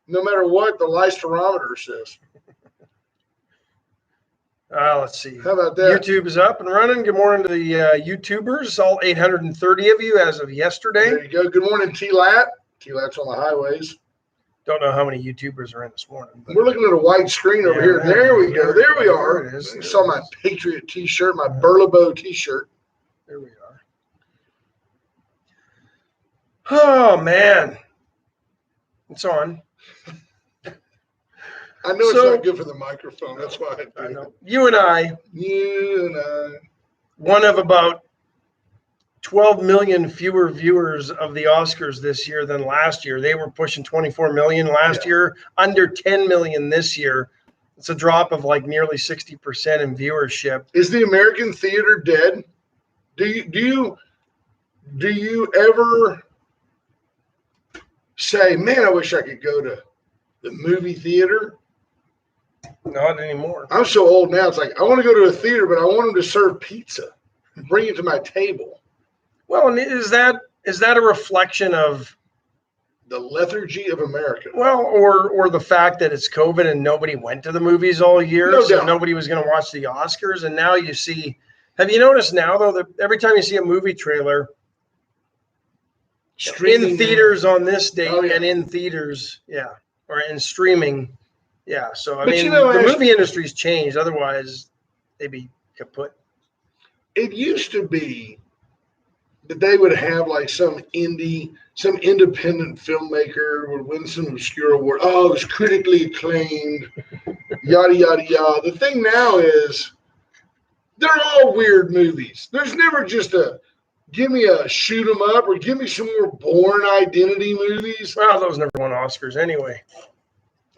no matter what the lysterometer says. Let's see. How about that? YouTube is up and running. Good morning to the YouTubers, all 830 of you as of yesterday. There you go. Good morning, T-Lat. T-Lat's on the highways. Don't know how many YouTubers are in this morning. We're looking at a white screen over here. There we go. There we are. There it is. You saw my Patriot T-shirt, my Burlebo T-shirt. There we are. Oh, man. It's on. I know it's not good for the microphone. That's why I know. You and I, one of about 12 million fewer viewers of the Oscars this year than last year. They were pushing 24 million last year, under 10 million this year. It's a drop of like nearly 60% in viewership. Is the American theater dead? Do you ever say, man, I wish I could go to the movie theater? Not anymore. I'm so old now. It's like, I want to go to a theater, but I want them to serve pizza and bring it to my table. Well, and is that a reflection of the lethargy of America? Well, or the fact that it's COVID and nobody went to the movies all year, so nobody was going to watch the Oscars. And now you see, have you noticed now though that every time you see a movie trailer in theaters on this date and in theaters, or in streaming, So I mean, the movie industry's changed. Otherwise, they'd be kaput. It used to be that they would have like some independent filmmaker would win some obscure award. Oh, it was critically acclaimed, yada, yada, yada. The thing now is they're all weird movies. There's never just give me a shoot 'em up or give me some more Bourne Identity movies. Well, those never won Oscars anyway.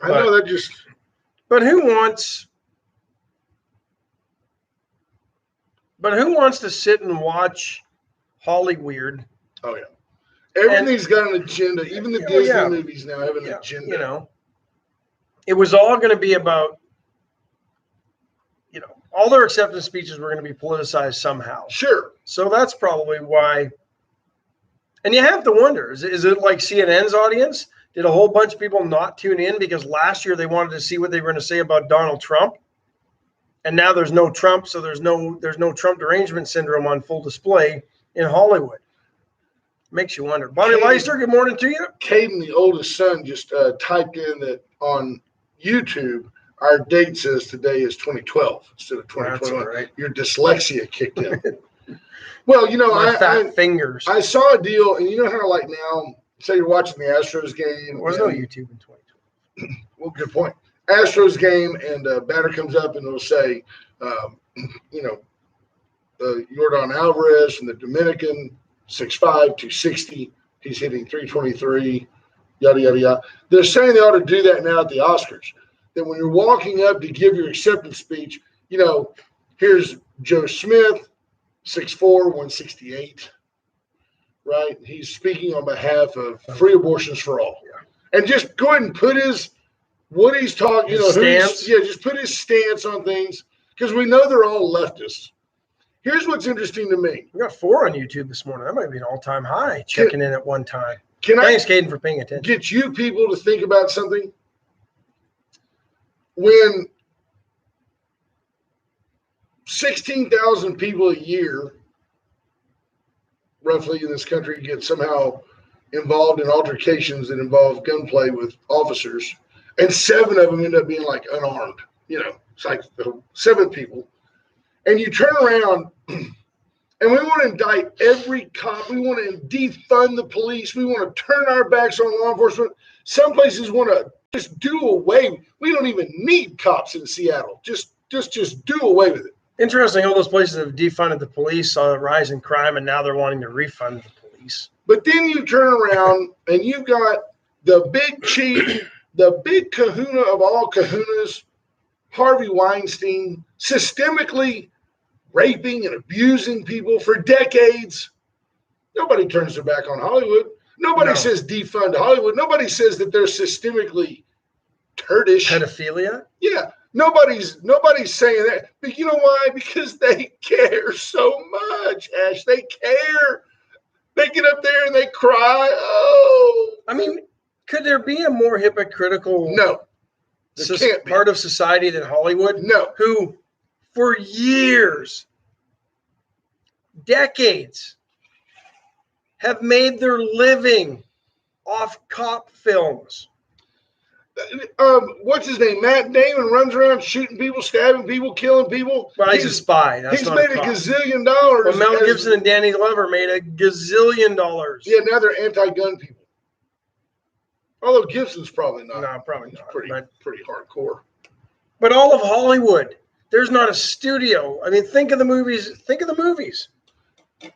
I know that just. But who wants to sit and watch Hollyweird? Oh yeah, everything's got an agenda. Even the Disney movies now have an agenda. You know, it was all going to be about. All their acceptance speeches were going to be politicized somehow. Sure. So that's probably why. And you have to wonder: is it like CNN's audience? Did a whole bunch of people not tune in because last year they wanted to see what they were going to say about Donald Trump, and now there's no Trump, so there's no Trump derangement syndrome on full display in Hollywood. Makes you wonder. Bonnie Leister, good morning to you. Caden, the oldest son, just typed in that on YouTube our date says today is 2012 instead of 2021. That's right. Your dyslexia kicked in. Well, fat fingers. I saw a deal, and you know how like now. Say you're watching the Astros game. There was no YouTube in 2020. Well, good point. Astros game, and a batter comes up and it'll say, Yordan Alvarez from the Dominican, 6'5", 260. He's hitting 323, yada, yada, yada. They're saying they ought to do that now at the Oscars. That when you're walking up to give your acceptance speech, here's Joe Smith, 6'4", 168. Right, he's speaking on behalf of free abortions for all. Yeah. And just go ahead and put what he's talking, stance. Just put his stance on things because we know they're all leftists. Here's what's interesting to me. We got 4 on YouTube this morning. That might be an all-time high. Checking in at one time. Thanks, Caden, for paying attention. Get you people to think about something. When 16,000 people a year roughly in this country get somehow involved in altercations that involve gunplay with officers, and 7 of them end up being like unarmed. It's like 7 people. And you turn around and we want to indict every cop. We want to defund the police. We want to turn our backs on law enforcement. Some places want to just do away. We don't even need cops in Seattle. Just do away with it. Interesting, all those places that have defunded the police saw a rise in crime, and now they're wanting to refund the police. But then you turn around, and you've got the big chief, the big kahuna of all kahunas, Harvey Weinstein, systemically raping and abusing people for decades. Nobody turns their back on Hollywood. Nobody says defund Hollywood. Nobody says that they're systemically turdish. Pedophilia? Yeah. Nobody's saying that. But you know why? Because they care so much, Ash. They care. They get up there and they cry. Oh. I mean, Could there be a more hypocritical No, there can't be. part of society than Hollywood? No. Who, for years, decades, have made their living off cop films. What's his name? Matt Damon runs around shooting people, stabbing people, killing people. Well, he's a spy. That's He's not made a a cop. gazillion dollars. But Mel Gibson and Danny Glover made a gazillion dollars. Yeah, now they're anti-gun people. Although Gibson's probably not. No, probably He's not. pretty hardcore. But all of Hollywood, there's not a studio. I mean, think of the movies. Think of the movies.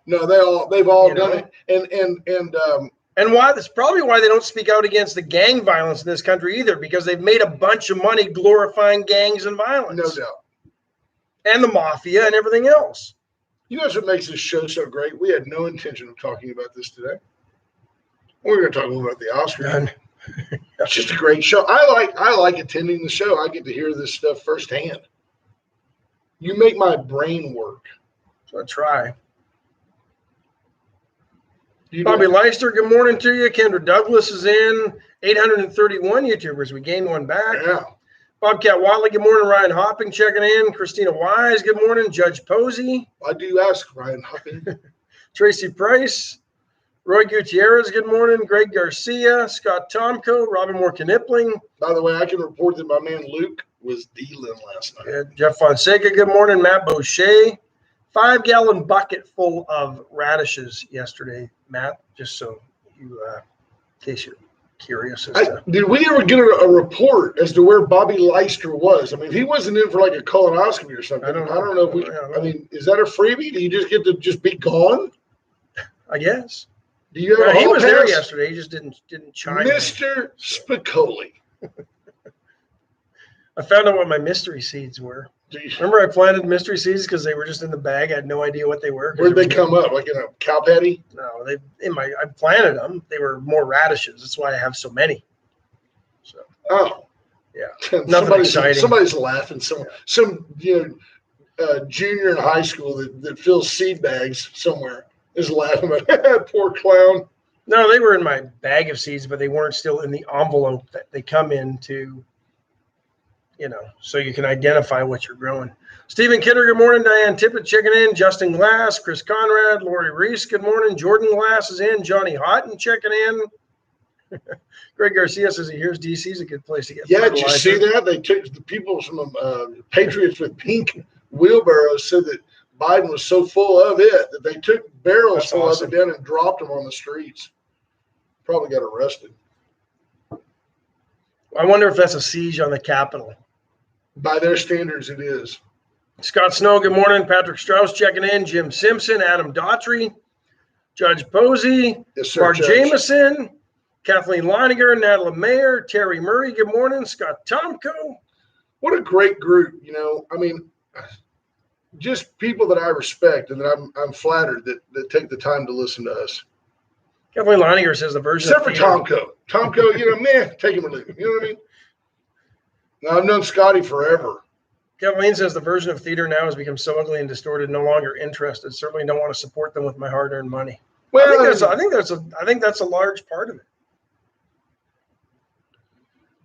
No, they've all You done know? it. And why? That's probably why they don't speak out against the gang violence in this country either, because they've made a bunch of money glorifying gangs and violence. No doubt. And the mafia and everything else. You know what makes this show so great? We had no intention of talking about this today. We were going to talk about the Oscars. It's just a great show. I like attending the show. I get to hear this stuff firsthand. You make my brain work. So I try. You Bobby know, Leister, good morning to you. Kendra Douglas is in. 831 YouTubers. We gained one back. yeah. Bobcat Watley, good morning. Ryan Hopping checking in. Christina Wise, good morning. Judge Posey. I do ask, Ryan Hopping. Tracy Price. Roy Gutierrez, good morning. Greg Garcia. Scott Tomko. Robin Moore Knipling. By the way, I can report that my man Luke was dealing last night. Jeff Fonseca, good morning. Matt Boucher. 5-gallon bucket full of radishes yesterday, Matt, just so you, in case you're curious. Did we ever get a report as to where Bobby Leister was? I mean, if he wasn't in for like a colonoscopy or something, I don't know if we, I mean, is that a freebie? Do you just get to just be gone? I guess. Do you have He was there pass? yesterday. He just didn't chime Mr. Spicoli. I found out what my mystery seeds were. Remember I planted mystery seeds because they were just in the bag. I had no idea what they were. Where'd they come up? Like in a cow patty? No, I planted them. They were more radishes. That's why I have so many. So Oh. yeah. Nothing exciting. Somebody's laughing. Some junior in high school that fills seed bags somewhere is laughing about poor clown. No, they were in my bag of seeds, but they weren't still in the envelope that they come into. So you can identify what you're growing. Stephen Kidder, good morning. Diane Tippett checking in. Justin Glass, Chris Conrad, Lori Reese, good morning. Jordan Glass is in. Johnny Houghton checking in. Greg Garcia says he hears DC is a good place to get. Yeah, did you see that? They took the people from Patriots with pink wheelbarrows said that Biden was so full of it that they took barrels full of it down and dropped them on the streets. Probably got arrested. I wonder if that's a siege on the Capitol. By their standards, it is. Scott Snow, good morning. Patrick Strauss checking in. Jim Simpson, Adam Daughtry, Judge Posey, Yes, sir, Mark Judge. Jameson, Kathleen Leininger, Natalie Mayer, Terry Murray, good morning. Scott Tomko. What a great group, I mean, just people that I respect and that I'm flattered that take the time to listen to us. Kathleen Leininger says the version Except for of theater. Tomko. Tomko, take him or leave him. You know what I mean? Now, I've known Scotty forever. Kathleen says the version of theater now has become so ugly and distorted, no longer interested. Certainly don't want to support them with my hard-earned money. Well, I think that's a large part of it.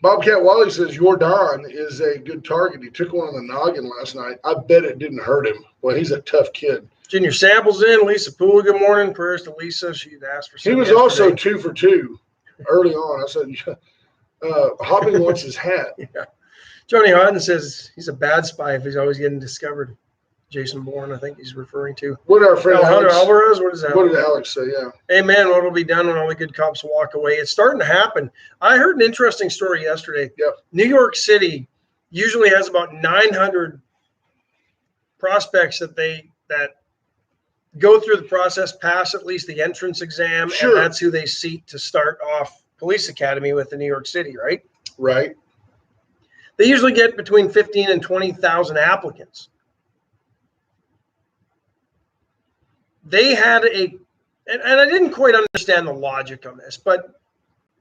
Bobcat Wally says Jordan is a good target. He took one on the noggin last night. I bet it didn't hurt him. Well, he's a tough kid. Junior Samples in. Lisa Poole, good morning. Prayers to Lisa. She'd asked for some. He was yesterday. also 2 for 2 early on. I said, Hopping wants his hat. Yeah. Johnny Houghton says he's a bad spy if he's always getting discovered. Jason Bourne, I think he's referring to. What did our friend Alejandro Alex, Alvarez, what is that? what did Alex say? Yeah. Amen. What will be done when all the good cops walk away? It's starting to happen. I heard an interesting story yesterday. Yep. New York City usually has about 900 prospects that go through the process, pass at least the entrance exam, Sure. and that's who they seek to start off police academy with in New York City, right? Right. They usually get between 15 and 20,000 applicants. They had and I didn't quite understand the logic on this, but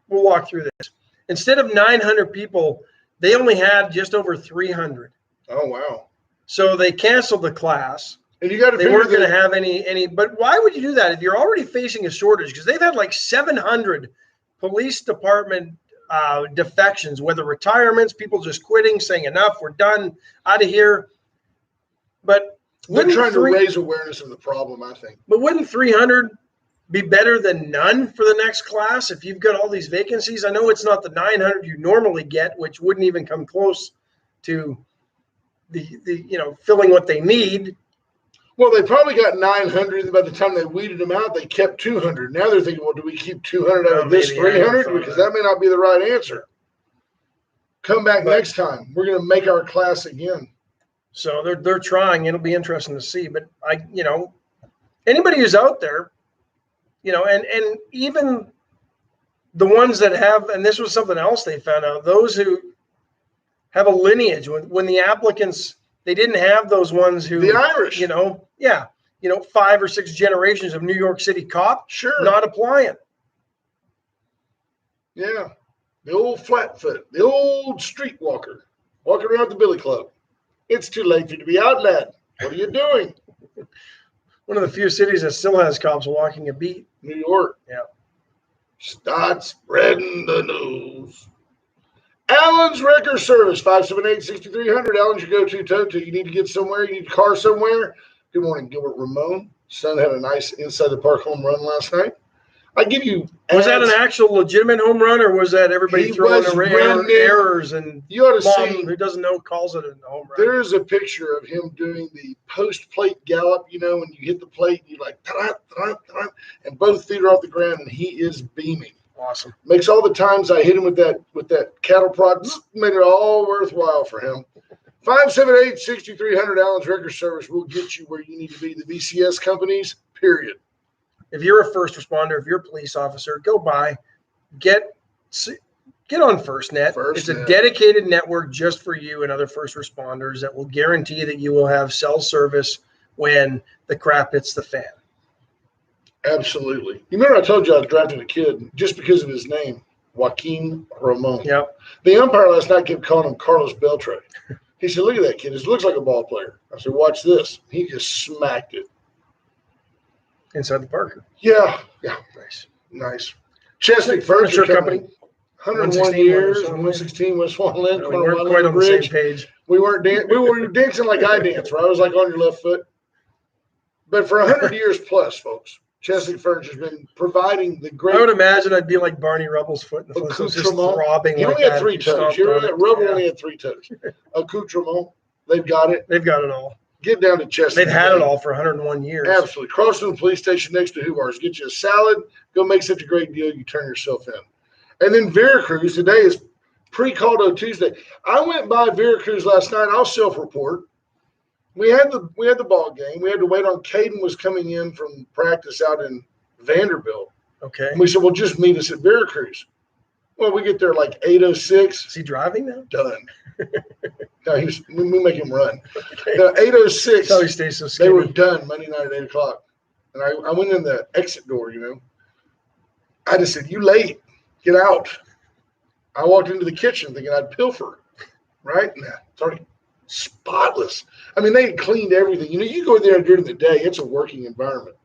we'll walk through this. Instead of 900 people, they only had just over 300. Oh, wow. So they canceled the class. And you got to They figure weren't going to that have any, but why would you do that if you're already facing a shortage? Because they've had like 700 police department defections, whether retirements, people just quitting, saying enough, we're done, out of here. But They're trying to raise awareness of the problem, I think. But wouldn't 300 be better than none for the next class if you've got all these vacancies? I know it's not the 900 you normally get, which wouldn't even come close to the filling what they need. Well, they probably got 900, and by the time they weeded them out, they kept 200. Now they're thinking, well, do we keep 200 out of this 300? Because that may not be the right answer. Come back next time. We're going to make our class again. So they're trying. It'll be interesting to see. But anybody who's out there, and even the ones that have, and this was something else they found out, those who have a lineage, when the applicants, they didn't have those ones who, the Irish, 5 or 6 generations of New York City cop, sure, not applying. Yeah, the old flatfoot, the old streetwalker, walking around the billy club. It's too late for you to be out, lad. What are you doing? One of the few cities that still has cops walking a beat. New York. Yeah. Start spreading the news. Allen's Wrecker Service, 578-6300. Allen's your go-to tow-to. You need to get somewhere. You need a car somewhere. Good morning, Gilbert Ramon. Son had a nice inside the park home run last night. I give you ads. Was that an actual legitimate home run, or was that everybody throwing errors and you ought to mom see, who doesn't know calls it a home run? There is a picture of him doing the post-plate gallop, when you hit the plate, you like, and both feet are off the ground, and he is beaming. Awesome. Makes all the times I hit him with that cattle prod, made it all worthwhile for him. 578-6300 Allen's Wrecker Service will get you where you need to be. The VCS companies, period. If you're a first responder, if you're a police officer, go by, get on FirstNet. It's a dedicated network just for you and other first responders that will guarantee that you will have cell service when the crap hits the fan. Absolutely. You remember I told you I was drafting a kid just because of his name, Joaquin Ramon. Yep. The umpire last night kept calling him Carlos Beltre. He said, look at that kid. He looks like a ball player. I said, watch this. He just smacked it. Inside the Parker. Yeah. Nice. Chesapeake Furniture Company. 101 years, 116 West Swan Lynn. We weren't quite on the same page. We were dancing like I dance, where I was like on your left foot. But for 100 years plus, folks, Chesapeake Furniture has been providing the great. I would imagine I'd be like Barney Rubble's foot in the foot, just throbbing. He only had 3 toes. Rubble only had 3 toes. Accoutrement, they've got it. They've got it all. Get down to Chesapeake. They've had it all for 101 years. Absolutely. Cross from the police station next to Hubar's. Get you a salad. Go make such a great deal. You turn yourself in. And then Veracruz. Today is pre-Caldo Tuesday. I went by Veracruz last night. I'll self-report. We had the ball game. We had to wait on Caden was coming in from practice out in Vanderbilt. Okay. And we said, well, just meet us at Veracruz. Well, we get there like 8:06. Is he driving now? Done. No, we make him run. Okay. 8:06. That's how he stays so skinny. They were done Monday night at 8 o'clock. And I went in the exit door, I just said, you late. Get out. I walked into the kitchen thinking I'd pilfer. Right? Nah, it's already spotless. I mean, they had cleaned everything. You go there during the day, it's a working environment.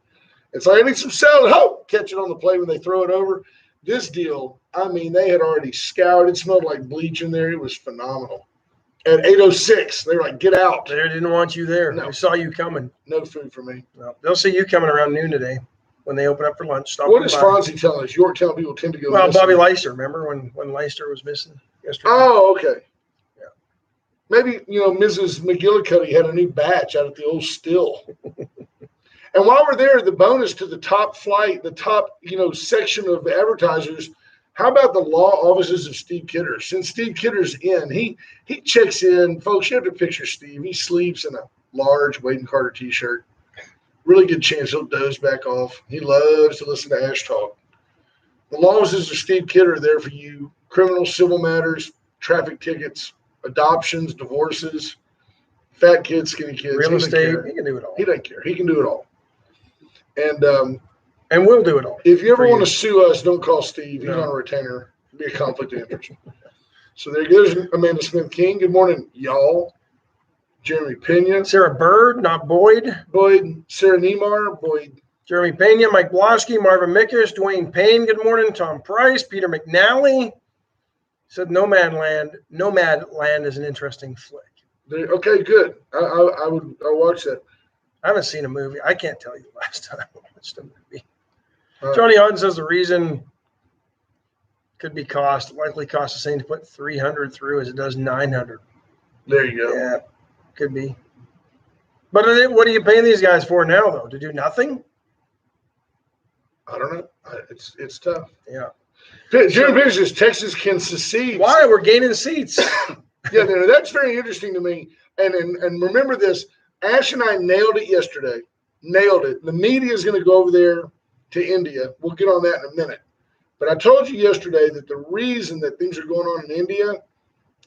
It's like, I need some salad. Catch it on the plate when they throw it over. This deal, I mean, they had already scoured. It smelled like bleach in there. It was phenomenal. At 8:06, they were like, get out. They didn't want you there. No. They saw you coming. No food for me. No. They'll see you coming around noon today when they open up for lunch. What is Fonzie telling us? Yorktown people tend to go missing. Bobby Leister. Remember when Leister was missing yesterday? Oh, okay. Yeah. Maybe, Mrs. McGillicuddy had a new batch out at the old still. And while we're there, the bonus to the top flight, the top, section of advertisers, how about the law offices of Steve Kidder? Since Steve Kidder's in, he checks in. Folks, you have to picture Steve. He sleeps in a large Wade and Carter T-shirt. Really good chance he'll doze back off. He loves to listen to Ash talk. The law offices of Steve Kidder are there for you. Criminal, civil matters, traffic tickets, adoptions, divorces, fat kids, skinny kids. Real estate. He can do it all. He doesn't care. He can do it all. And we'll do it all. If you ever want to sue us, don't call Steve. He's on a retainer. It'd be a conflict of interest. So there's Amanda Smith King. Good morning, y'all. Jeremy Pena. Sarah Bird, not Boyd. Boyd. Sarah Niemeyer. Boyd. Jeremy Pena, Mike Bloski, Marvin Mickish, Dwayne Payne, good morning. Tom Price, Peter McNally said Nomadland is an interesting flick. Okay, good. I'll watch that. I haven't seen a movie. I can't tell you the last time I watched a movie. Johnny Hutton says the reason could be likely cost the same to put 300 through as it does 900. There you go. Yeah, could be. But what are you paying these guys for now, though? To do nothing? I don't know. It's tough. Yeah. Jim Pierce says Texas can secede. Why? We're gaining seats. Yeah, no, that's very interesting to me. And remember this. Ash and I nailed it yesterday. Nailed it. The media is going to go over there to India. We'll get on that in a minute. But I told you yesterday that the reason that things are going on in India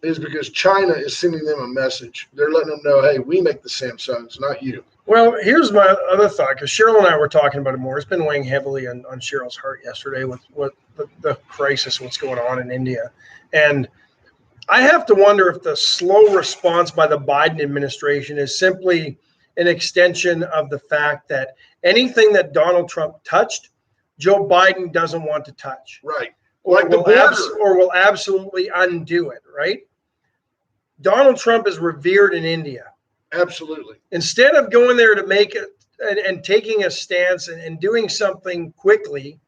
is because China is sending them a message. They're letting them know, hey, we make the Samsungs, not you. Well, here's my other thought, because Cheryl and I were talking about it more. It's been weighing heavily on Cheryl's heart yesterday with what the crisis, what's going on in India. And I have to wonder if the slow response by the Biden administration is simply an extension of the fact that anything that Donald Trump touched, Joe Biden doesn't want to touch. Right. Like the border. Or will absolutely undo it, right? Donald Trump is revered in India. Absolutely. Instead of going there to make it and taking a stance and doing something quickly,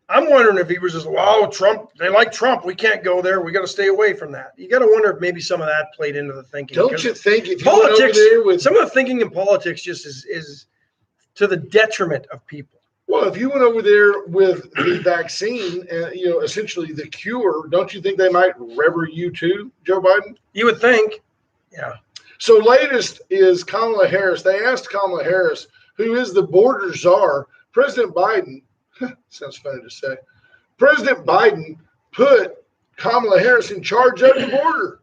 I'm wondering if he was just, wow, Trump, they like Trump. We can't go there. We got to stay away from that. You got to wonder if maybe some of that played into the thinking. Don't you think if you politics, went over there with some of the thinking in politics just is to the detriment of people. Well, if you went over there with the vaccine and, essentially the cure, don't you think they might rever you too, Joe Biden? You would think. Yeah. So latest is Kamala Harris. They asked Kamala Harris, who is the border czar. President Biden, sounds funny to say, President Biden put Kamala Harris in charge of the border.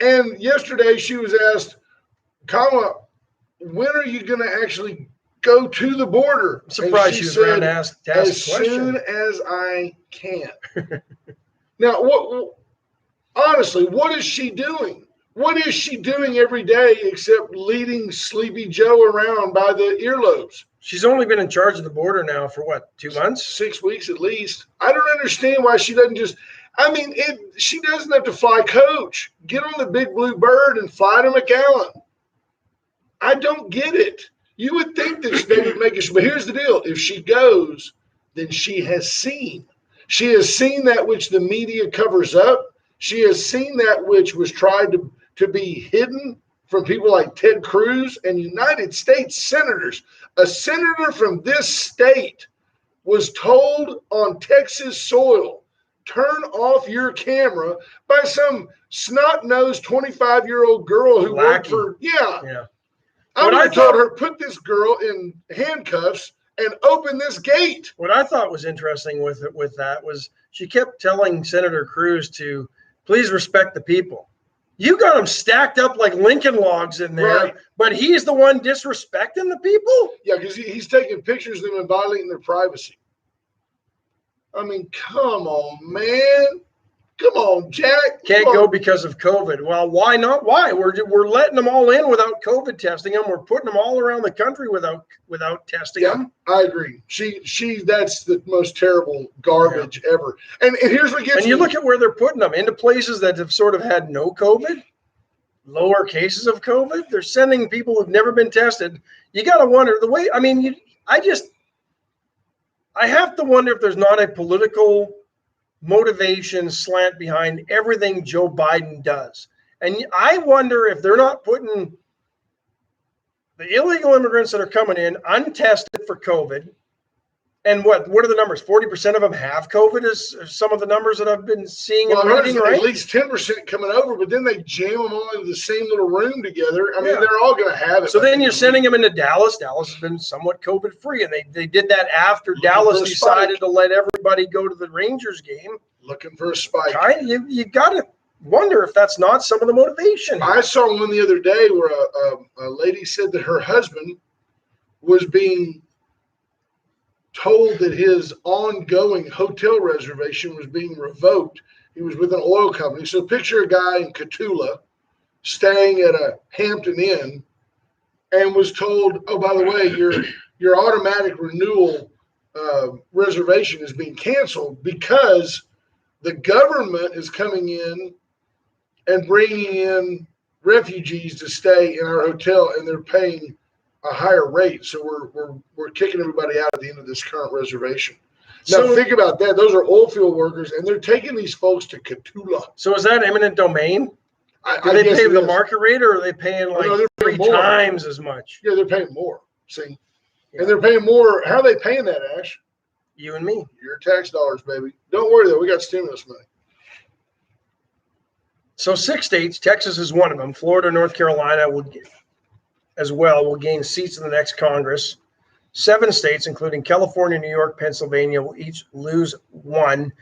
And yesterday she was asked, Kamala, when are you going to actually go to the border? I'm surprised she was around to ask as a question. soon as I can. Now, honestly, what is she doing? What is she doing every day except leading Sleepy Joe around by the earlobes? She's only been in charge of the border now for what, 2 months? 6 weeks at least. I don't understand why she doesn't just. I mean, she doesn't have to fly coach. Get on the big blue bird and fly to McAllen. I don't get it. You would think that they would make it, but here's the deal. If she goes, then she has seen. She has seen that which the media covers up. She has seen that which was tried to be hidden from people like Ted Cruz and United States senators. A senator from this state was told on Texas soil, turn off your camera by some snot-nosed 25-year-old girl who worked for, yeah. I would have told her, put this girl in handcuffs and open this gate. What I thought was interesting with that was she kept telling Senator Cruz to please respect the people. You got them stacked up like Lincoln logs in there, right. But he's the one disrespecting the people? Yeah, because he's taking pictures of them and violating their privacy. I mean, come on, man. Come on, Jack. Can't go because of COVID. Well, why not? Why? We're letting them all in without COVID testing them. We're putting them all around the country without testing them. I agree. She that's the most terrible garbage ever. And here's what gets me. And you look at where they're putting them, into places that have sort of had no COVID, lower cases of COVID. They're sending people who've never been tested. You got to wonder the way. I mean, I have to wonder if there's not a political motivation slant behind everything Joe Biden does. And I wonder if they're not putting the illegal immigrants that are coming in untested for COVID. And what are the numbers? 40% of them have COVID is some of the numbers that I've been seeing and reading, right? At least 10% coming over, but then they jam them all into the same little room together. I mean, they're all going to have it. So then you're sending them into Dallas. Dallas has been somewhat COVID free, and they did that after Dallas decided to let everybody go to the Rangers game. Looking for a spike. You got to wonder if that's not some of the motivation. I saw one the other day where a lady said that her husband was being told that his ongoing hotel reservation was being revoked. He was with an oil company. So picture a guy in Cotulla staying at a Hampton Inn and was told, oh, by the way, your automatic renewal reservation is being canceled because the government is coming in and bringing in refugees to stay in our hotel, and they're paying a higher rate. So we're kicking everybody out at the end of this current reservation. Now, So think about that. Those are oil field workers, and they're taking these folks to Cotulla. So is that eminent domain? I Do they guess pay it the is. market rate, or are they paying like No, they're three paying more. times as much? Yeah, they're paying more. See? Yeah. And they're paying more. How are they paying that, Ash? You and me. Your tax dollars, baby. Don't worry, though. We got stimulus money. So 6 states, Texas is one of them. Florida, North Carolina will gain seats in the next Congress. 7 states, including California, New York, Pennsylvania, will each lose one.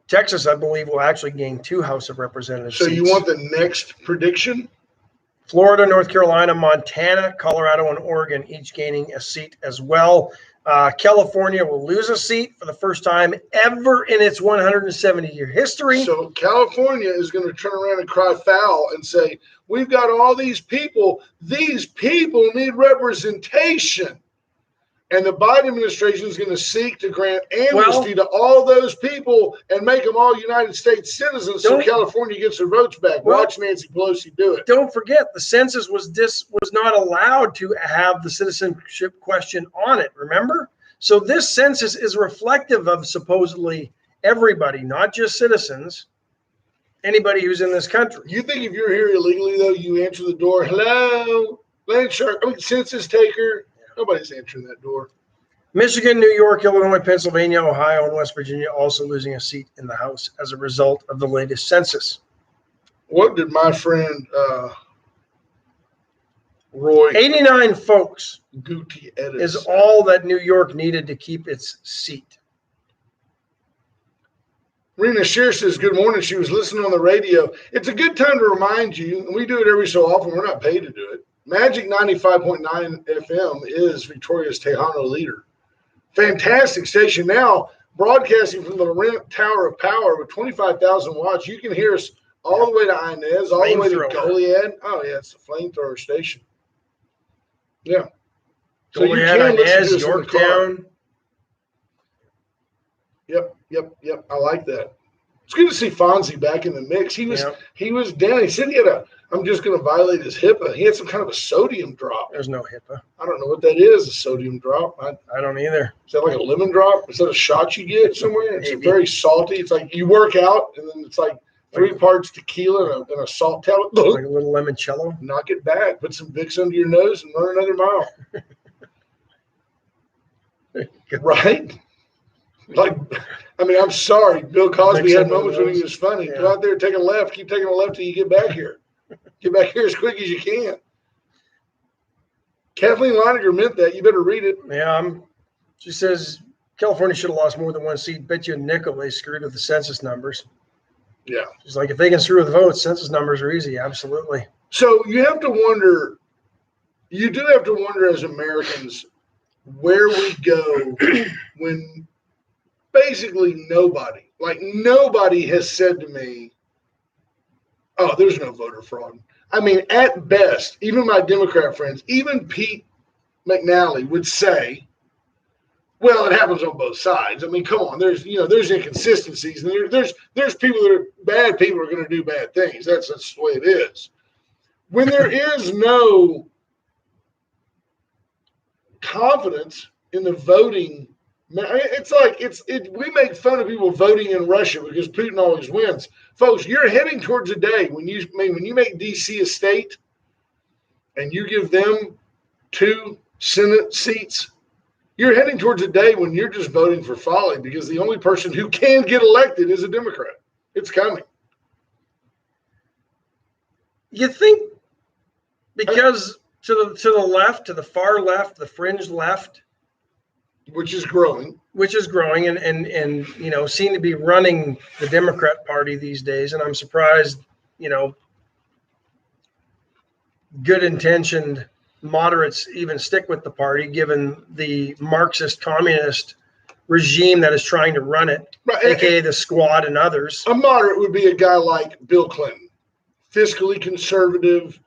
Texas, I believe, will actually gain 2 House of Representatives So seats. you want the next prediction? Florida, North Carolina, Montana, Colorado, and Oregon each gaining a seat as well. California will lose a seat for the first time ever in its 170-year history. So California is going to turn around and cry foul and say, we've got all these people. These people need representation. And the Biden administration is going to seek to grant amnesty to all those people and make them all United States citizens so California gets their votes back. Watch Nancy Pelosi do it. Don't forget, the census was not allowed to have the citizenship question on it, remember? So this census is reflective of supposedly everybody, not just citizens, anybody who's in this country. You think if you're here illegally, though, you answer the door, hello, land shark, census taker. Nobody's answering that door. Michigan, New York, Illinois, Pennsylvania, Ohio, and West Virginia also losing a seat in the House as a result of the latest census. What did my friend Roy 89 folks Gutierrez is all that New York needed to keep its seat. Rena Shear says, good morning. She was listening on the radio. It's a good time to remind you, and we do it every so often. We're not paid to do it. Magic 95.9 FM is Victoria's Tejano leader. Fantastic station. Now, broadcasting from the Laurent Tower of Power with 25,000 watts. You can hear us all the way to Inez, all the way to Goliad. Oh, yeah, it's a flamethrower station. Yeah. So Goliad, Inez, Yorktown. Yep. I like that. It's good to see Fonzie back in the mix. He was down. He said he had I'm just going to violate his HIPAA. He had some kind of a sodium drop. There's no HIPAA. I don't know what that is, a sodium drop. I don't either. Is that like a lemon drop? Is that a shot you get somewhere? It's very salty. It's like you work out, and then it's like 3 parts tequila and a salt tablet. Like a little limoncello. Knock it back. Put some Vicks under your nose and run another mile. Right? Like, I mean, I'm sorry. Bill Cosby had moments when he was funny. Go out there, take a left. Keep taking a left till you get back here. Get back here as quick as you can. Kathleen Leininger meant that. You better read it. Yeah, she says California should have lost more than 1 seat. Bet you a nickel they screwed with the census numbers. Yeah. She's like, if they can screw with votes, census numbers are easy. Absolutely. So you have to wonder, you do have to wonder as Americans where we go when basically nobody has said to me, oh, there's no voter fraud. I mean, at best, even my Democrat friends, even Pete McNally would say, well, it happens on both sides. I mean, come on, there's inconsistencies, and there's people that are bad people are going to do bad things. That's the way it is. When there is no confidence in the voting, it's like we make fun of people voting in Russia because Putin always wins. Folks, you're heading towards a day when you make DC a state and you give them 2 Senate seats, you're heading towards a day when you're just voting for folly because the only person who can get elected is a Democrat. It's coming. You think because to the left, to the far left, the fringe left, which is growing and seem to be running the Democrat Party these days, and I'm surprised, good intentioned moderates even stick with the party given the Marxist communist regime that is trying to run it, right, aka the Squad and others. A moderate would be a guy like Bill Clinton, fiscally conservative,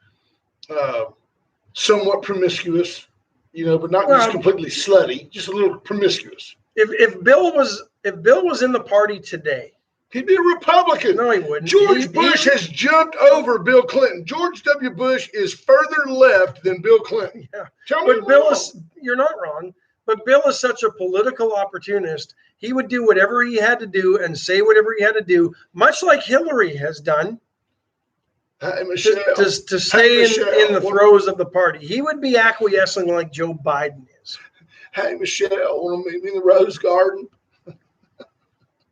somewhat promiscuous, but not Well, just completely slutty, just a little promiscuous. If Bill was in the party today, he'd be a Republican. No, he wouldn't. George Bush has jumped over Bill Clinton. George W. Bush is further left than Bill Clinton. Yeah. Tell me You're not wrong. But Bill is such a political opportunist. He would do whatever he had to do and say whatever he had to do, much like Hillary has done. Hey, Michelle. To stay in the throes of the party. He would be acquiescing like Joe Biden is. Hey, Michelle, want to meet me in the Rose Garden?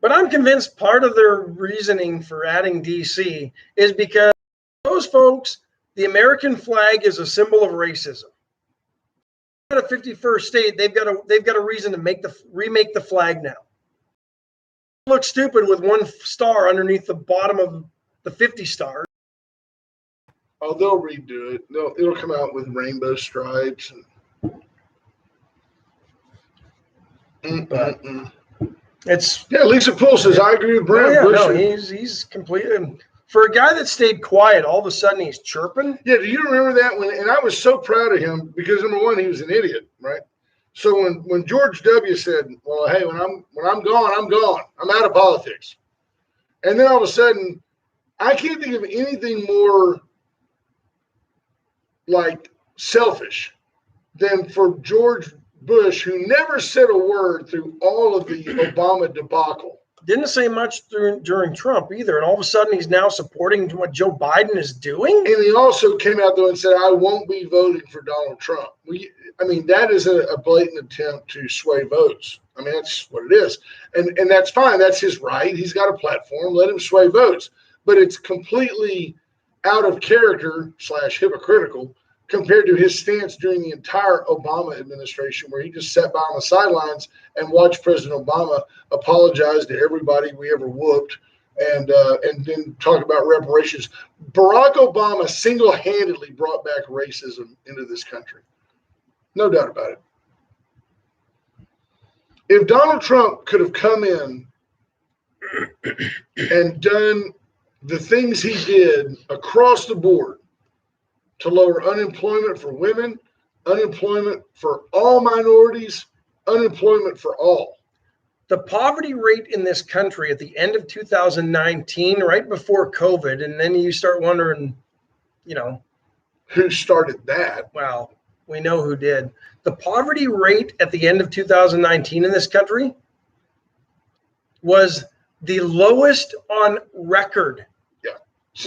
But I'm convinced part of their reasoning for adding DC is because those folks, the American flag is a symbol of racism. At a 51st state, they've got a reason to remake the flag now. It looks stupid with one star underneath the bottom of the 50 stars. Oh, they'll redo it. It'll come out with rainbow stripes. Lisa Poole says, I agree with Brent Bush. No, he's completely. For a guy that stayed quiet, all of a sudden he's chirping. Yeah, do you remember that? And I was so proud of him because, number one, he was an idiot, right? So when George W. said, well, hey, when I'm gone, I'm gone. I'm out of politics. And then all of a sudden, I can't think of anything more like selfish than for George Bush, who never said a word through all of the Obama debacle. Didn't say much during Trump either. And all of a sudden he's now supporting what Joe Biden is doing. And he also came out, though, and said, I won't be voting for Donald Trump. That is a blatant attempt to sway votes. That's what it is. And that's fine. That's his right. He's got a platform. Let him sway votes. But it's completely out of character / hypocritical compared to his stance during the entire Obama administration, where he just sat by on the sidelines and watched President Obama apologize to everybody we ever whooped and then talk about reparations. Barack Obama single-handedly brought back racism into this country. No doubt about it. If Donald Trump could have come in and done the things he did across the board to lower unemployment for women, unemployment for all minorities, unemployment for all. The poverty rate in this country at the end of 2019, right before COVID, and then you start wondering, who started that? Well, we know who did. The poverty rate at the end of 2019 in this country was the lowest on record.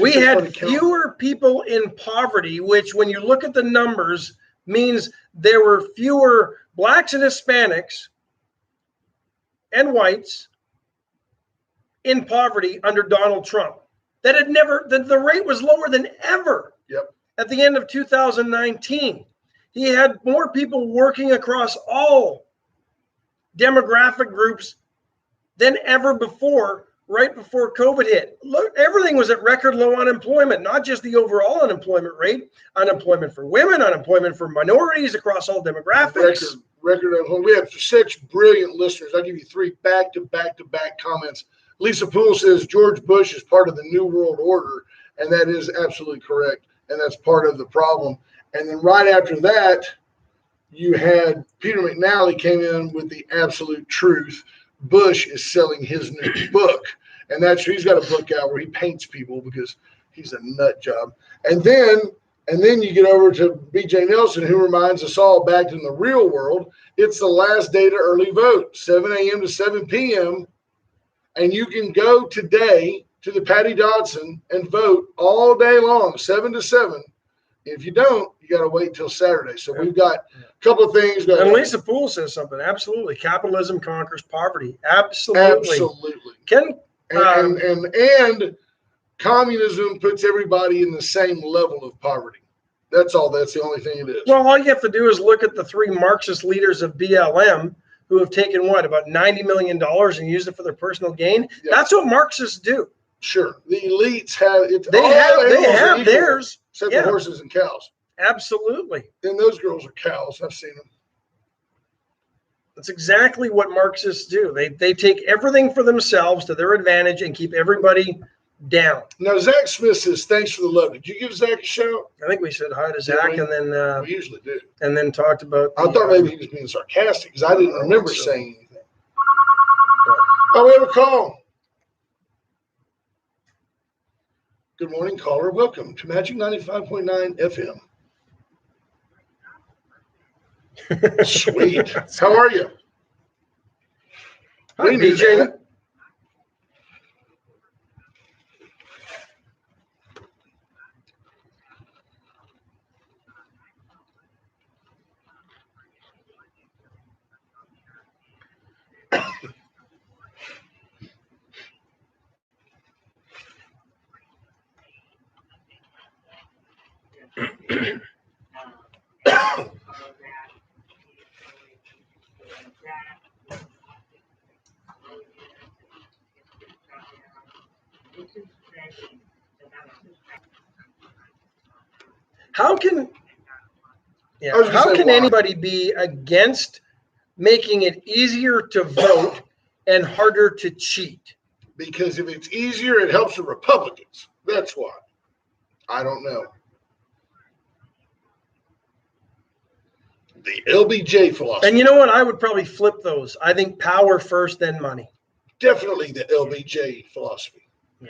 We had fewer people in poverty, which when you look at the numbers means there were fewer blacks and Hispanics and whites in poverty under Donald Trump. The rate was lower than ever. At the end of 2019. He had more people working across all demographic groups than ever before. Right before COVID hit. Look, everything was at record low unemployment, not just the overall unemployment rate, unemployment for women, unemployment for minorities across all demographics. Record unemployment. We have such brilliant listeners. I'll give you 3 back-to-back comments. Lisa Poole says George Bush is part of the New World Order, and that is absolutely correct, and that's part of the problem. And then right after that, you had Peter McNally came in with the absolute truth. Bush is selling his new book, and he's got a book out where he paints people because he's a nut job. And then you get over to B.J. Nelson, who reminds us all back in the real world, it's the last day to early vote, 7 a.m. to 7 p.m. And you can go today to the Patty Dodson and vote all day long, 7 to 7. If you don't, you got to wait until Saturday. So we've got a couple of things. And Lisa Poole says something. Absolutely. Capitalism conquers poverty. Absolutely. And communism puts everybody in the same level of poverty. That's all. That's the only thing it is. Well, all you have to do is look at the 3 Marxist leaders of BLM who have taken about $90 million and used it for their personal gain. Yeah. That's what Marxists do. Sure. The elites have it. They have theirs. Except the horses and cows. Absolutely. And those girls are cows. I've seen them. That's exactly what Marxists do. They take everything for themselves to their advantage and keep everybody down. Now, Zach Smith says, thanks for the love. Did you give Zach a shout? I think we said hi to Zach, we? and We usually do. then talked about. I thought maybe he was being sarcastic because I didn't remember so. saying anything. Oh, we have a call. Good morning, caller. Welcome to Magic 95.9 FM. Sweet. How are you? Hi, BJ. How can anybody be against making it easier to vote and harder to cheat? Because if it's easier, it helps the Republicans. That's why. I don't know. The LBJ philosophy. And you know what? I would probably flip those. I think power first, then money. Definitely the LBJ philosophy. Yeah.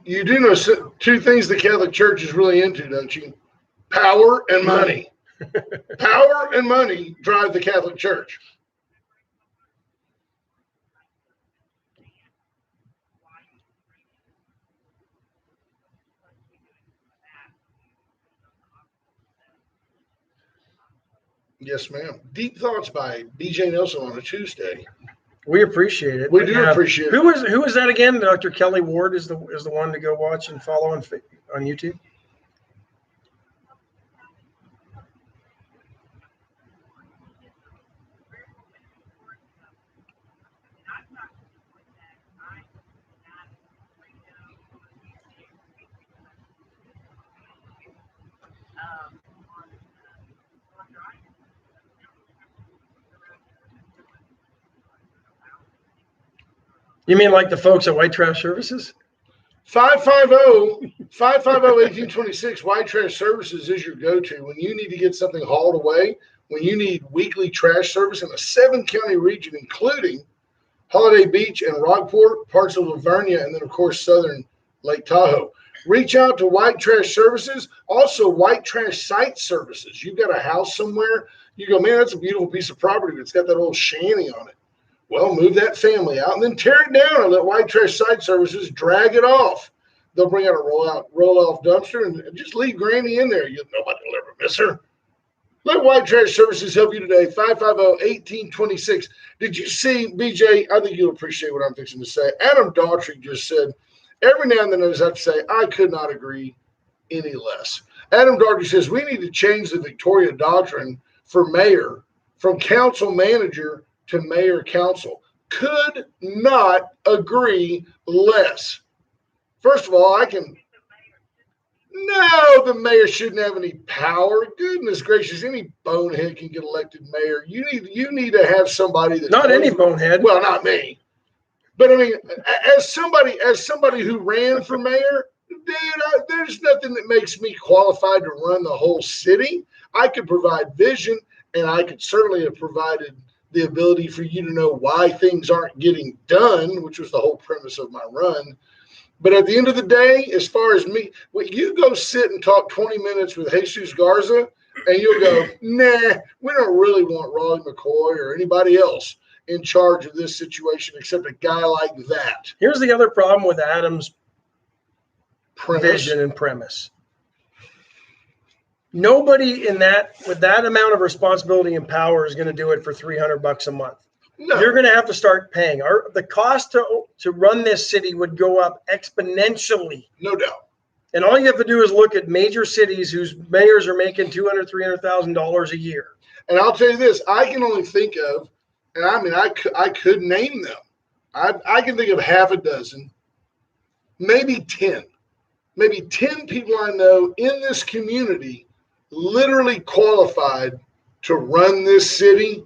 You do know two things the Catholic Church is really into, don't you? Power and money. Power and money drive the Catholic Church. Yes, ma'am. Deep Thoughts by BJ Nelson on a Tuesday. We appreciate it. We do appreciate it. Who is that again? Dr. Kelly Ward is the one to go watch and follow on YouTube. You mean like the folks at White Trash Services? 550-1826 White Trash Services is your go-to when you need to get something hauled away, when you need weekly trash service in a 7-county region, including Holiday Beach and Rockport, parts of Lavernia, and then, of course, southern Lake Tahoe. Reach out to White Trash Services, also White Trash Site Services. You've got a house somewhere, you go, man, that's a beautiful piece of property, but it's got that old shanty on it. Well, move that family out and then tear it down and let White Trash Site Services drag it off. They'll bring out a roll-off dumpster and just leave Granny in there. Nobody will ever miss her. Let White Trash Services help you today. 550-1826. Did you see, BJ, I think you'll appreciate what I'm fixing to say. Adam Daughtry just said, every now and then I just have to say, I could not agree any less. Adam Daughtry says, we need to change the Victoria doctrine for mayor from council manager to mayor council. Could not agree less. First of all, the mayor shouldn't have any power. Goodness gracious, any bonehead can get elected mayor. You need to have somebody that's not any bonehead. Well, not me. But I mean, as somebody who ran for mayor, dude, there's nothing that makes me qualified to run the whole city. I could provide vision, and I could certainly have provided the ability for you to know why things aren't getting done, which was the whole premise of my run. But at the end of the day, as far as me, you go sit and talk 20 minutes with Jesus Garza, and you'll go, nah, we don't really want Raleigh McCoy or anybody else in charge of this situation except a guy like that. Here's the other problem with Adam's vision and premise. Nobody in that with that amount of responsibility and power is going to do it for $300 a month. No. You're going to have to start paying. The cost to run this city would go up exponentially. No doubt. And all you have to do is look at major cities whose mayors are making $200,000, $300,000 a year. And I'll tell you this, I can only think of, and I mean, I could name them. I can think of half a dozen, maybe 10 people I know in this community literally qualified to run this city.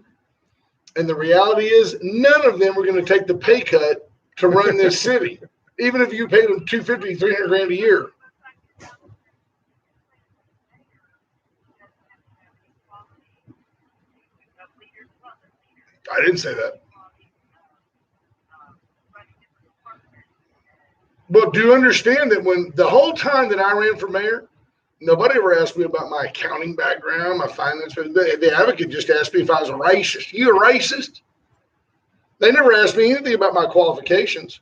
And the reality is none of them are going to take the pay cut to run this city, even if you paid them $250,000, $300,000 a year. I didn't say that. But do you understand that when the whole time that I ran for mayor, nobody ever asked me about my accounting background, my finance. The advocate just asked me if I was a racist. You a racist? They never asked me anything about my qualifications.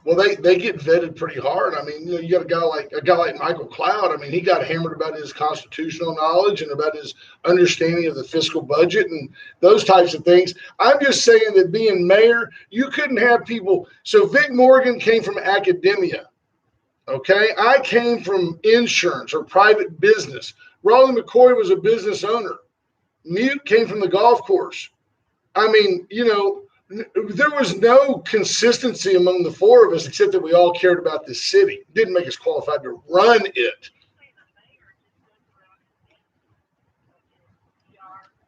Well, they get vetted pretty hard. I mean, you got a guy like Michael Cloud. I mean, he got hammered about his constitutional knowledge and about his understanding of the fiscal budget and those types of things. I'm just saying that being mayor, you couldn't have people. So Vic Morgan came from academia. Okay, I came from insurance or private business. Raleigh McCoy was a business owner. Mute came from the golf course. I mean, there was no consistency among the four of us except that we all cared about this city. Didn't make us qualified to run it.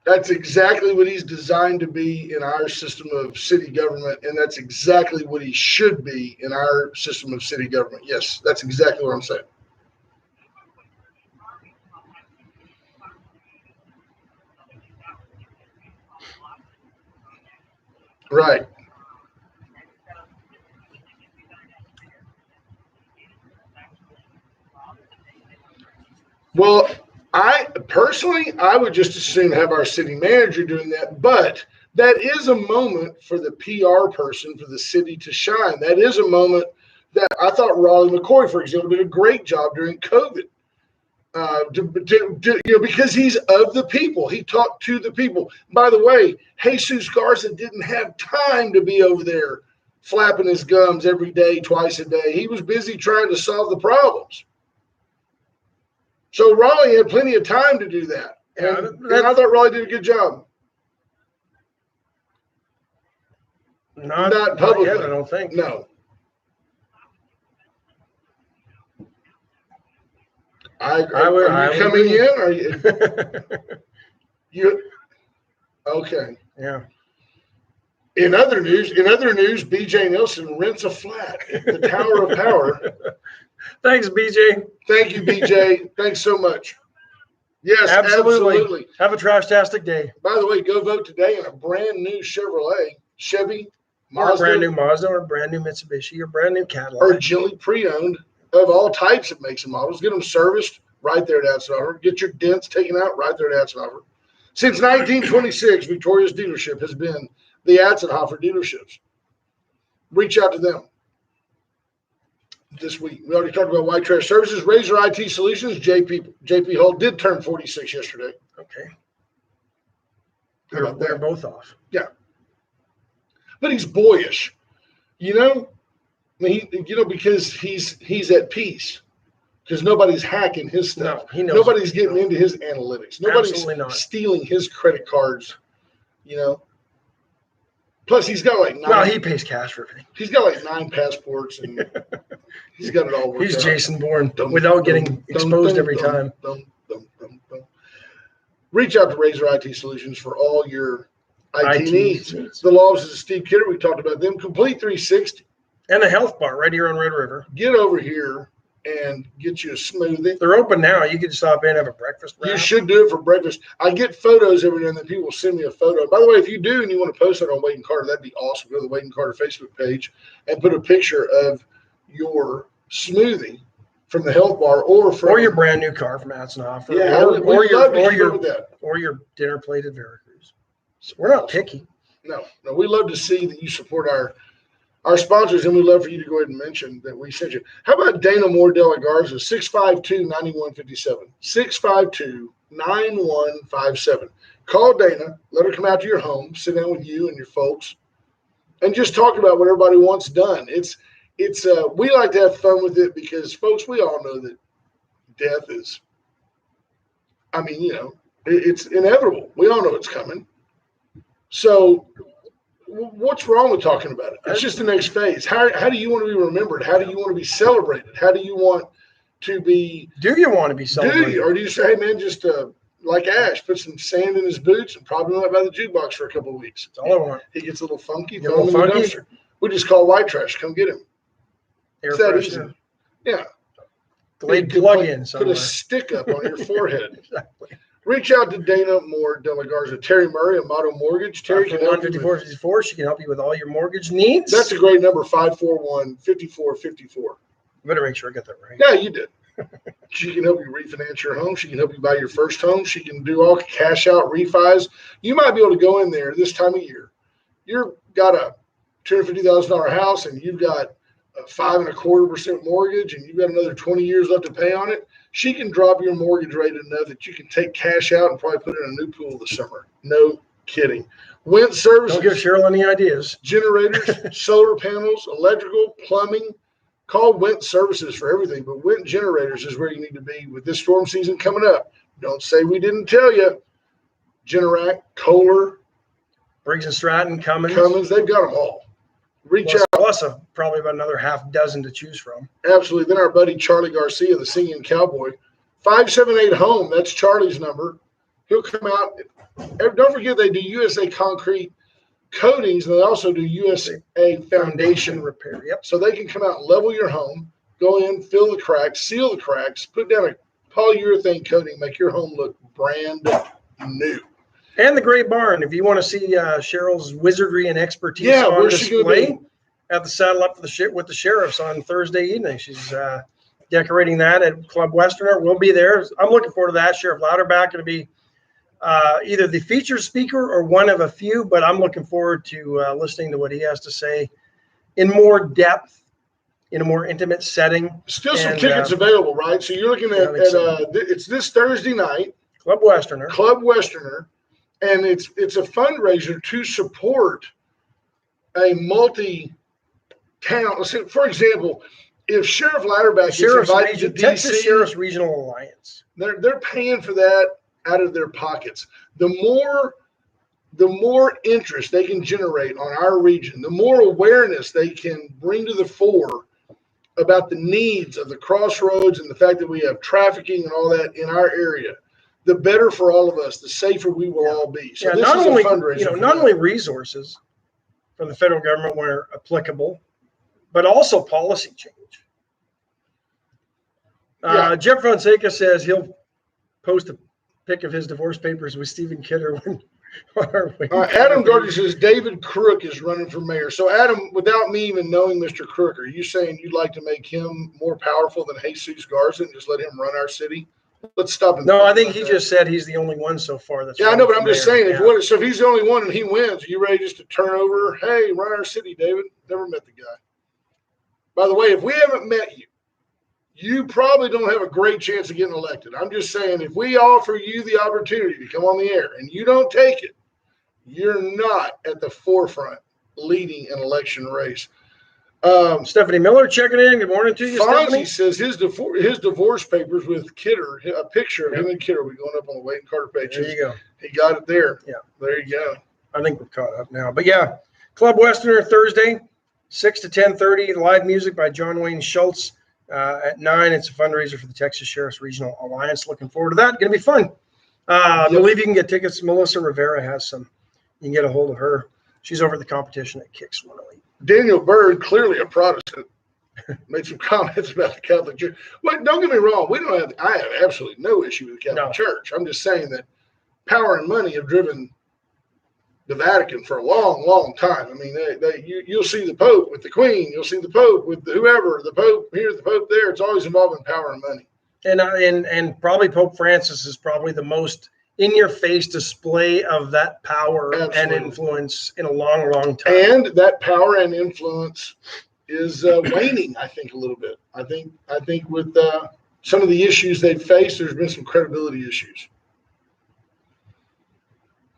That's exactly what he's designed to be in our system of city government, and that's exactly what he should be in our system of city government. Yes, that's exactly what I'm saying. Right. Well, I would just as soon have our city manager doing that, but that is a moment for the PR person for the city to shine. That is a moment that I thought Raleigh McCoy, for example, did a great job during COVID. Because he's of the people. He talked to the people. By the way, Jesus Garza didn't have time to be over there flapping his gums every day, twice a day. He was busy trying to solve the problems. So Raleigh had plenty of time to do that. And I thought Raleigh did a good job. Not publicly. Not yet, I don't think. No. Are you coming in? Are you okay? Yeah. In other news, BJ Nelson rents a flat at the Tower of Power. Thanks, BJ. Thank you, BJ. Thanks so much. Yes, absolutely. Have a trash-tastic day. By the way, go vote today in a brand new Chevy, Mazda, or a brand new Mazda, or a brand new Mitsubishi, or a brand new Cadillac, or Geely pre-owned of all types of makes and models. Get them serviced right there at Atzenhofer. Get your dents taken out right there at Atzenhofer. Since 1926, Victoria's dealership has been the Atzenhofer dealerships. Reach out to them this week. We already talked about White Trash Services. Razor IT Solutions, JP Hull did turn 46 yesterday. Okay. They're both off. Yeah. But he's boyish, I mean, because he's at peace. Because nobody's hacking his stuff. No, he knows. Nobody's getting into his analytics. Nobody's stealing his credit cards, Plus, he's got like 9. Well, he pays cash for everything. He's got like 9 passports, and he's got it all worked out. He's Jason Bourne without getting exposed every time. Reach out to Razor IT Solutions for all your IT needs. The law offices of Steve Kidder, we talked about them. Complete 360. And the Health Bar right here on Red River. Get over here and get you a smoothie. They're open now. You can stop in and have a breakfast. You should do it for breakfast. I get photos every now and then. People will send me a photo. By the way, if you do and you want to post it on Wade and Carter, that'd be awesome. Go to the Wade and Carter Facebook page and put a picture of your smoothie from the Health Bar or your brand new car from Atzenhofer. Yeah, or your dinner plate at Veracruz. So we're not picky. No, we love to see that you support our Our sponsors, and we'd love for you to go ahead and mention that we sent you. How about Dana Moore De La Garza, 652-9157, 652-9157. Call Dana, let her come out to your home, sit down with you and your folks, and just talk about what everybody wants done. We like to have fun with it because, folks, we all know that death is, it's inevitable. We all know it's coming. So what's wrong with talking about it? It's just the next phase. How do you want to be remembered? How do you want to be celebrated? How do you want to be? Do you want to be celebrated? Or do you say, hey, man, just like Ash, put some sand in his boots and probably went by the jukebox for a couple of weeks. That's all I want. He gets a little funky, throw him in the dumpster. We just call white trash. Come get him. Air it's that freshener. easy. Yeah. Delayed plug-in somewhere. Put a stick up on your forehead. Exactly. Reach out to Dana Moore De La Garza. Terry Murray of Motto Mortgage. Terry can help you. 15454. She can help you with all your mortgage needs. That's a great number, 541-5454. Better make sure I get that right. Yeah, you did. She can help you refinance your home. She can help you buy your first home. She can do all cash out refis. You might be able to go in there this time of year. You've got a $250,000 house and you've got a 5.25% mortgage and you've got another 20 years left to pay on it. She can drop your mortgage rate enough that you can take cash out and probably put it in a new pool this summer. No kidding. Wind services. Don't give Cheryl any ideas. Generators, solar panels, electrical, plumbing. Call Went Services for everything, but Went Generators is where you need to be with this storm season coming up. Don't say we didn't tell you. Generac, Kohler, Briggs & Stratton, Cummins, they've got them all. Reach out. Plus probably about another half dozen to choose from. Absolutely. Then our buddy Charlie Garcia, the singing cowboy, 578-HOME. That's Charlie's number. He'll come out. Don't forget they do USA Concrete coatings, and they also do USA Foundation repair. Yep. So they can come out and level your home, go in, fill the cracks, seal the cracks, put down a polyurethane coating, make your home look brand new. And the Great Barn. If you want to see Cheryl's wizardry and expertise on where's display at the Saddle Up with the Sheriffs on Thursday evening. She's decorating that at Club Westerner. We'll be there. I'm looking forward to that. Sheriff Louderback going to be either the featured speaker or one of a few, but I'm looking forward to listening to what he has to say in more depth, in a more intimate setting. Still some tickets available, right? So you're looking at it's this Thursday night. Club Westerner. And it's a fundraiser to support a multi-town. For example, if Sheriff Louderback is invited to DC, Texas Sheriff's Regional Alliance, they're paying for that out of their pockets. The more interest they can generate on our region, the more awareness they can bring to the fore about the needs of the crossroads and the fact that we have trafficking and all that in our area, the better for all of us, the safer we will all be. So this is a fundraiser. Not only resources from the federal government where applicable, but also policy change. Jeff Fonseca says he'll post a pic of his divorce papers with Stephen Kidder when Adam Gardner says David Crook is running for mayor. So, Adam, without me even knowing Mr. Crook, are you saying you'd like to make him more powerful than Jesus Garza and just let him run our city? Let's stop. No, I think he just said he's the only one so far. That's I know, but I'm just saying. So if he's the only one and he wins, are you ready just to turn over? Hey, run our city, David. Never met the guy. By the way, if we haven't met you, you probably don't have a great chance of getting elected. I'm just saying, if we offer you the opportunity to come on the air and you don't take it, you're not at the forefront leading an election race. Stephanie Miller checking in. Good morning to you, Fonzie says his divorce papers with Kidder, a picture of him and Kidder will be going up on the Wade and Carter page. There you go. He got it there. Yeah. There you go. I think we're caught up now. But yeah, Club Westerner Thursday, 6 to 10:30, live music by John Wayne Schultz. At 9, it's a fundraiser for the Texas Sheriff's Regional Alliance. Looking forward to that. Going to be fun. I believe you can get tickets. Melissa Rivera has some. You can get a hold of her. She's over at the competition at Kicks 108. Daniel Bird, clearly a Protestant, made some comments about the Catholic Church. Well, don't get me wrong. I have absolutely no issue with the Catholic Church. I'm just saying that power and money have driven the Vatican for a long, long time. I mean, you'll see the Pope with the Queen. You'll see the Pope with whoever. The Pope here, the Pope there. It's always involving power and money. And probably Pope Francis is probably the most in-your-face display of that power and Absolutely. influence in a long, long time. And that power and influence is waning, I think, a little bit. I think with some of the issues they've faced, there's been some credibility issues.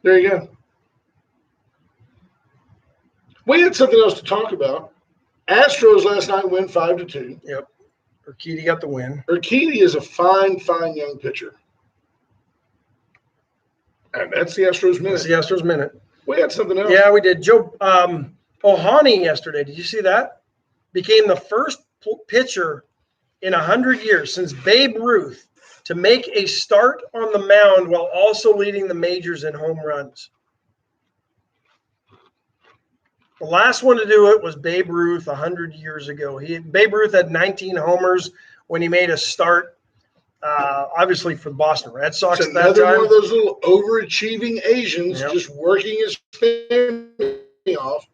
There you go. We had something else to talk about. Astros last night win 5-2. Yep. Urquidy got the win. Urquidy is a fine young pitcher. And that's the Astros minute. That's the Astros minute. We had something else. Yeah, we did. Joe Ohtani yesterday. Did you see that? Became the first pitcher in 100 years since Babe Ruth to make a start on the mound while also leading the majors in home runs. The last one to do it was Babe Ruth 100 years ago. Babe Ruth had 19 homers when he made a start, obviously for the Boston Red Sox It's at that another time. one of those little overachieving Asians just working his family off.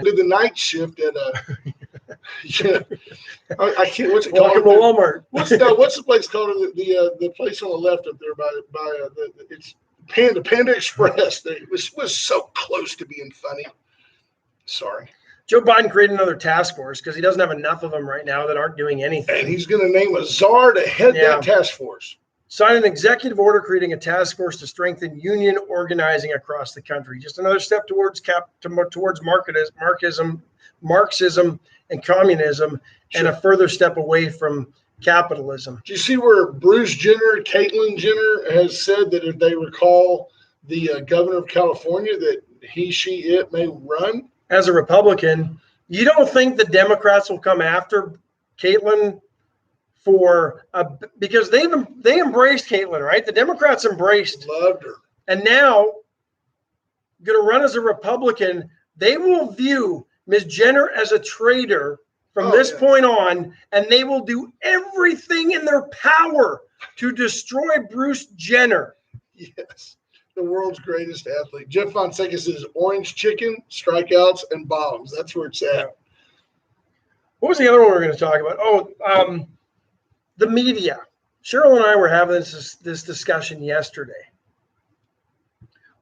Did the night shift at I can't. What's it called? Welcome to Walmart. What's the place called? The place on the left up there by it's Panda Express. It was so close to being funny. Sorry. Joe Biden created another task force because he doesn't have enough of them right now that aren't doing anything. And he's going to name a czar to head that task force. Signed an executive order creating a task force to strengthen union organizing across the country. Just another step towards Marxism and communism, and a further step away from capitalism. Do you see where Bruce Jenner, Caitlyn Jenner, has said that if they recall the governor of California, that it may run? As a Republican, you don't think the Democrats will come after Caitlyn because they embraced Caitlyn, right? The Democrats Loved her. and now going to run as a Republican. They will view Ms. Jenner as a traitor from this point on, and they will do everything in their power to destroy Bruce Jenner. Yes. The world's greatest athlete. Jeff Fonseca says orange chicken, strikeouts, and bombs. That's where it's at. What was the other one we were going to talk about? The media. Cheryl and I were having this discussion yesterday.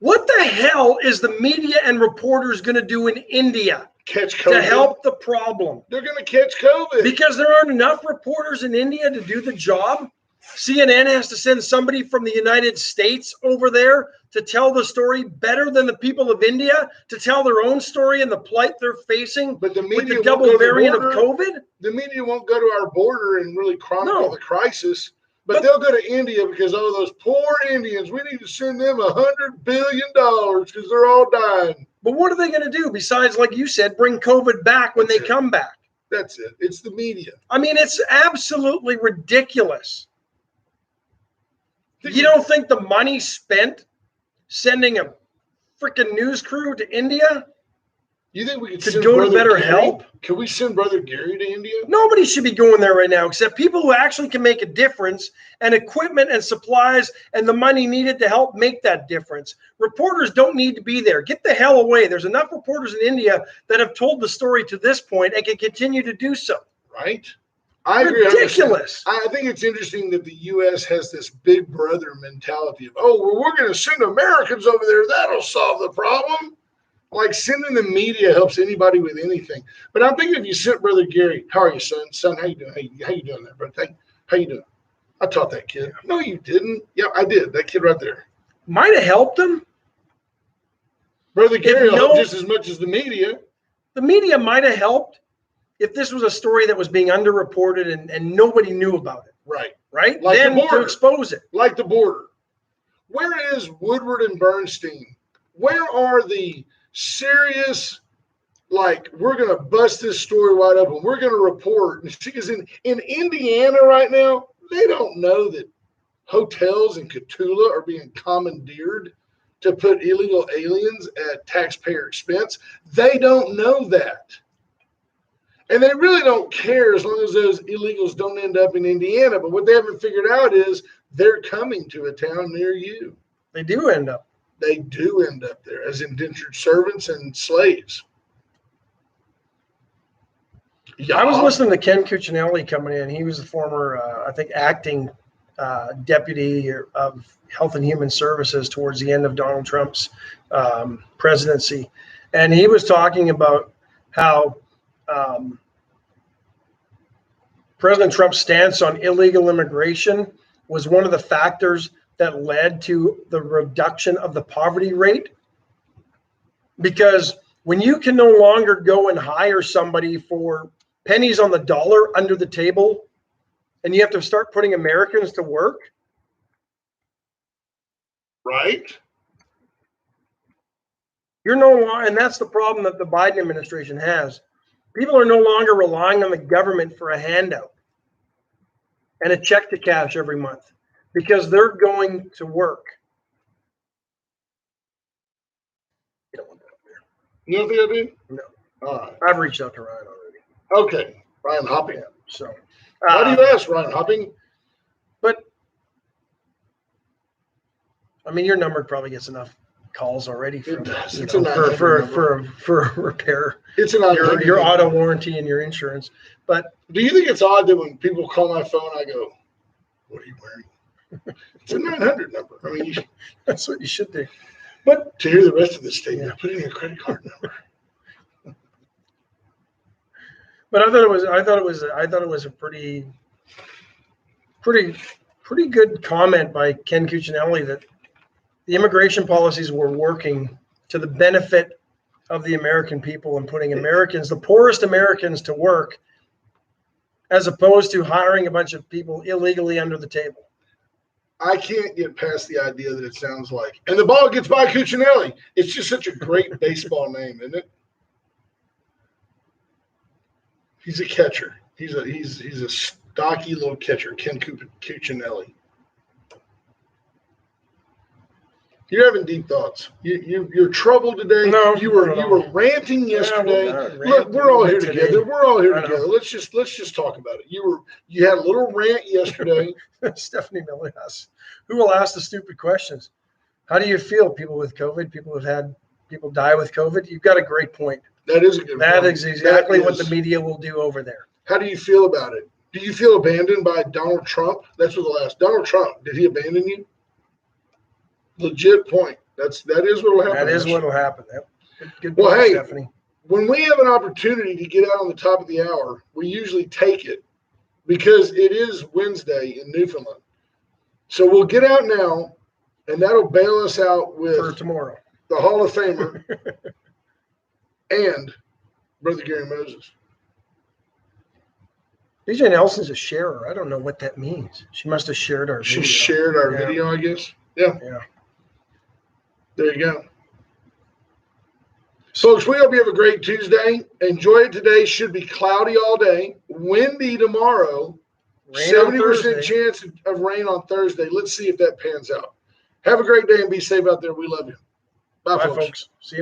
What the hell is the media and reporters going to do in India Catch COVID. to help the problem? They're going to catch COVID. Because there aren't enough reporters in India to do the job. CNN has to send somebody from the United States over there to tell the story better than the people of India, to tell their own story and the plight they're facing But the with media the won't double go to the variant of border. COVID. The media won't go to our border and really chronicle No. the crisis, but they'll go to India because, those poor Indians, we need to send them $100 billion because they're all dying. But what are they going to do besides, like you said, bring COVID back when they come back? That's it. It's the media. I mean, it's absolutely ridiculous. You don't think the money spent sending a freaking news crew to India You think we could to send go to Brother better Gary? help? Can we send Brother Gary to India? Nobody should be going there right now except people who actually can make a difference, and equipment and supplies and the money needed to help make that difference. Reporters don't need to be there. Get the hell away. There's enough reporters in India that have told the story to this point and can continue to do so. Right? I agree. Ridiculous. I think it's interesting that the U.S. has this big brother mentality of, we're going to send Americans over there. That'll solve the problem. Like sending the media helps anybody with anything. But I'm thinking if you sent Brother Gary, how are you, son? Son, how you doing? How you doing there, brother? How you doing? I taught that kid. No, you didn't. Yeah, I did. That kid right there. Might have helped them. Brother Gary will help just as much as the media. The media might have helped if this was a story that was being underreported and nobody knew about it. Right. Right? Like then the border. to expose it. Like the border. Where is Woodward and Bernstein? Where are the serious, like, we're going to bust this story wide open. We're going to report. Because in Indiana right now, they don't know that hotels in Cotulla are being commandeered to put illegal aliens at taxpayer expense. They don't know that. And they really don't care as long as those illegals don't end up in Indiana. But what they haven't figured out is they're coming to a town near you. They do end up. They do end up there as indentured servants and slaves. Yeah. I was listening to Ken Cuccinelli coming in. He was the former, I think, acting deputy of Health and Human Services towards the end of Donald Trump's presidency. And he was talking about how President Trump's stance on illegal immigration was one of the factors that led to the reduction of the poverty rate. Because when you can no longer go and hire somebody for pennies on the dollar under the table, and you have to start putting Americans to work. Right. You're no longer, and that's the problem that the Biden administration has. People are no longer relying on the government for a handout and a check to cash every month because they're going to work. You don't want that up there. You know what I mean? No. All right. I've reached out to Ryan already. Okay. Ryan Hopping. Yeah, so. Why do you ask, Ryan Hopping? But, I mean, your number probably gets enough calls already from, It's you a know, 900 for repair. It's an Your auto warranty and your insurance. But do you think it's odd that when people call my phone, I go, "What are you wearing?" It's a 900 number. I mean, that's what you should do. but to hear the rest of the statement, put in your credit card number. But I thought it was a pretty good comment by Ken Cuccinelli that the immigration policies were working to the benefit of the American people and putting Americans, the poorest Americans, to work, as opposed to hiring a bunch of people illegally under the table. I can't get past the idea that it sounds like, and the ball gets by Cuccinelli. It's just such a great baseball name, isn't it? He's a catcher. He's a stocky little catcher, Ken Cuccinelli. You're having deep thoughts. You're troubled today. No, you were ranting yesterday. Look, we're all here together. We're all here together. Let's just talk about it. You had a little rant yesterday. Stephanie Miller asks, who will ask the stupid questions? How do you feel? People with COVID, people die with COVID. You've got a great point. That is a good point. That is exactly what the media will do over there. How do you feel about it? Do you feel abandoned by Donald Trump? That's what the last Donald Trump, did he abandon you? Legit point. That is what will happen. That is what will happen. Good well, point, hey, Stephanie. When we have an opportunity to get out on the top of the hour, we usually take it because it is Wednesday in Newfoundland. So we'll get out now, and that'll bail us out with for tomorrow. The Hall of Famer and Brother Gary Moses. BJ Nelson's a sharer. I don't know what that means. She must have shared our video. She shared our video, I guess. Yeah. Yeah. There you go. Folks, we hope you have a great Tuesday. Enjoy it today. Should be cloudy all day. Windy tomorrow. 70% chance of rain on Thursday. Let's see if that pans out. Have a great day and be safe out there. We love you. Bye folks. See you.